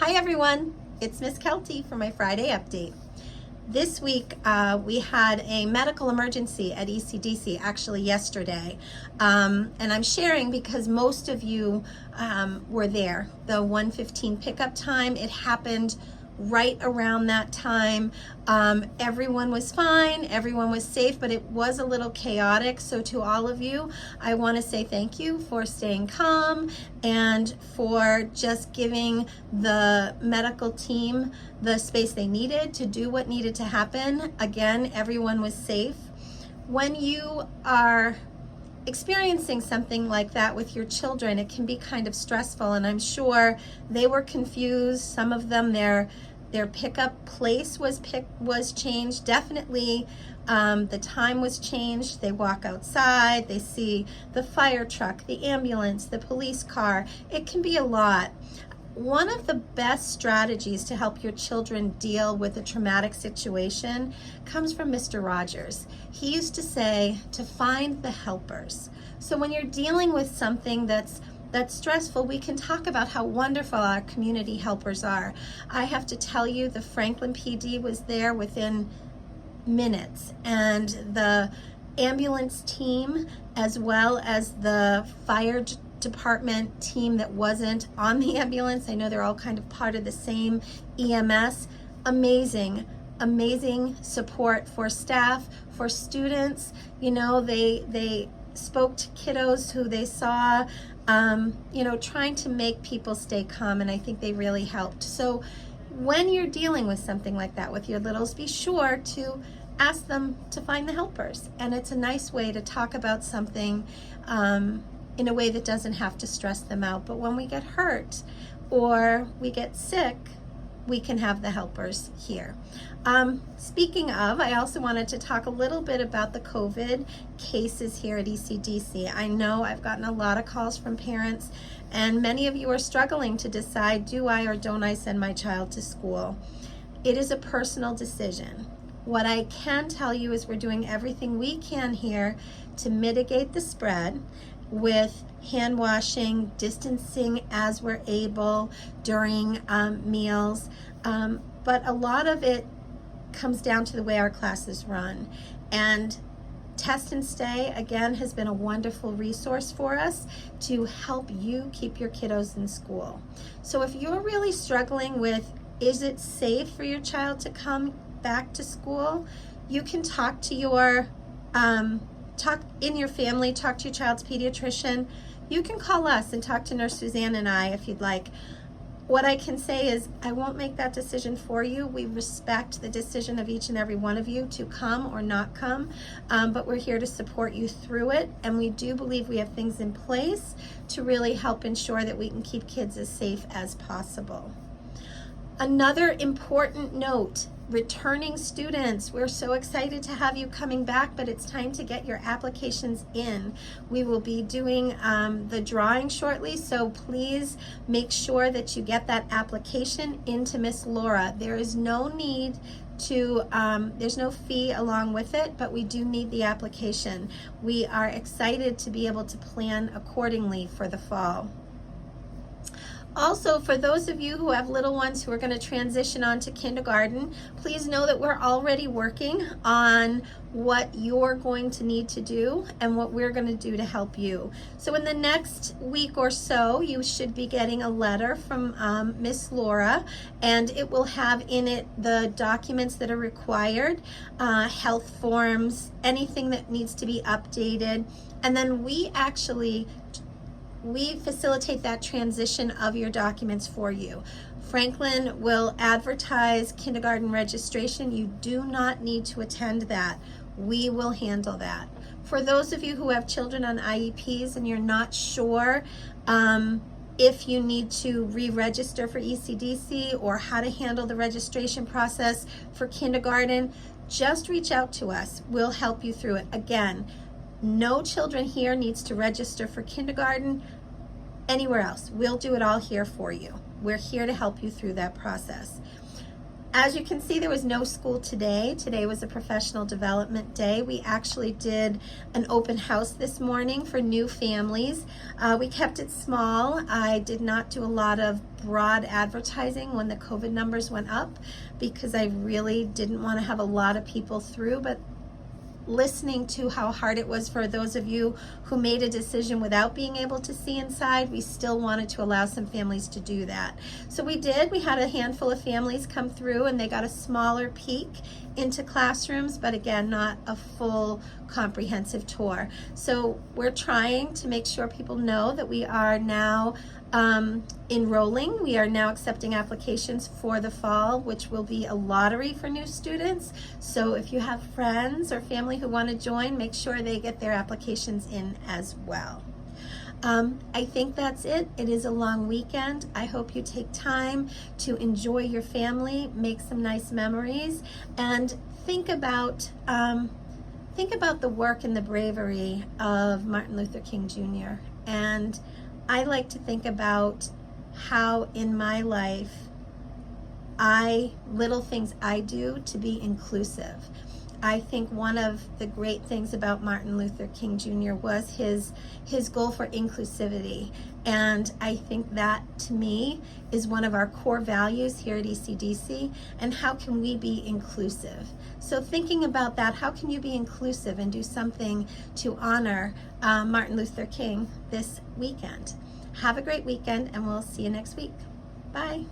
Hi everyone, it's Miss Kelty for my Friday update. This week we had a medical emergency at ECDC, actually yesterday, and I'm sharing because most of you were there. The 1:15 pickup time, it happened right around that time. Everyone was fine, everyone was safe, but it was a little chaotic. So to all of you, I want to say thank you for staying calm and for just giving the medical team the space they needed to do what needed to happen. Again, everyone was safe. When you are experiencing something like that with your children, it can be kind of stressful, and I'm sure they were confused. Some of them, their pickup place was changed. Definitely the time was changed. They walk outside, they see the fire truck, the ambulance, the police car. It can be a lot. One of the best strategies to help your children deal with a traumatic situation comes from Mr. Rogers. He used to say to find the helpers. So when you're dealing with something that's stressful, we can talk about how wonderful our community helpers are. I have to tell you, the Franklin PD was there within minutes, and the ambulance team, as well as the fire department team that wasn't on the ambulance, I know they're all kind of part of the same EMS. Amazing support for staff, for students. You know, they spoke to kiddos who they saw, trying to make people stay calm, and I think they really helped. So when you're dealing with something like that with your littles, be sure to ask them to find the helpers. And it's a nice way to talk about something in a way that doesn't have to stress them out. But when we get hurt or we get sick, we can have the helpers here. Speaking of, I also wanted to talk a little bit about the COVID cases here at ECDC. I know I've gotten a lot of calls from parents, and many of you are struggling to decide, do I or don't I send my child to school? It is a personal decision. What I can tell you is we're doing everything we can here to mitigate the spread with hand washing, distancing as we're able during meals, but a lot of it comes down to the way our classes run. And Test and Stay, again, has been a wonderful resource for us to help you keep your kiddos in school. So if you're really struggling with, is it safe for your child to come back to school, you can talk to your talk in your family, talk to your child's pediatrician. You can call us and talk to Nurse Suzanne and I if you'd like. What I can say is I won't make that decision for you. We respect the decision of each and every one of you to come or not come, but we're here to support you through it, and we do believe we have things in place to really help ensure that we can keep kids as safe as possible. Another important note, returning students, we're so excited to have you coming back, but it's time to get your applications in. We will be doing the drawing shortly, so please make sure that you get that application into Miss Laura. There is no need to, there's no fee along with it, but we do need the application. We are excited to be able to plan accordingly for the fall. Also, for those of you who have little ones who are going to transition on to kindergarten, please know that we're already working on what you're going to need to do and what we're going to do to help you. So in the next week or so, you should be getting a letter from Miss Laura, and it will have in it the documents that are required, health forms, anything that needs to be updated, and then we facilitate that transition of your documents for you. Franklin will advertise kindergarten registration. You do not need to attend that. We will handle that. For those of you who have children on IEPs and you're not sure if you need to re-register for ECDC or how to handle the registration process for kindergarten, just reach out to us. We'll help you through it. Again, no children here needs to register for kindergarten anywhere else. We'll do it all here for you. We're here to help you through that process. As you can see, there was no school today. Today was a professional development day. We actually did an open house this morning for new families. We kept it small. I did not do a lot of broad advertising when the COVID numbers went up because I really didn't want to have a lot of people through, but listening to how hard it was for those of you who made a decision without being able to see inside, we still wanted to allow some families to do that. So we did. We had a handful of families come through and they got a smaller peek into classrooms, but again, not a full comprehensive tour. So we're trying to make sure people know that we are now enrolling. We are now accepting applications for the fall, which will be a lottery for new students. So if you have friends or family who want to join, make sure they get their applications in as well. I think that's it. It is a long weekend. I hope you take time to enjoy your family, make some nice memories, and think about the work and the bravery of Martin Luther King Jr. And I like to think about how in my life little things I do to be inclusive. I think one of the great things about Martin Luther King Jr. was his goal for inclusivity. And I think that, to me, is one of our core values here at ECDC. And how can we be inclusive? So thinking about that, how can you be inclusive and do something to honor Martin Luther King this weekend? Have a great weekend, and we'll see you next week. Bye.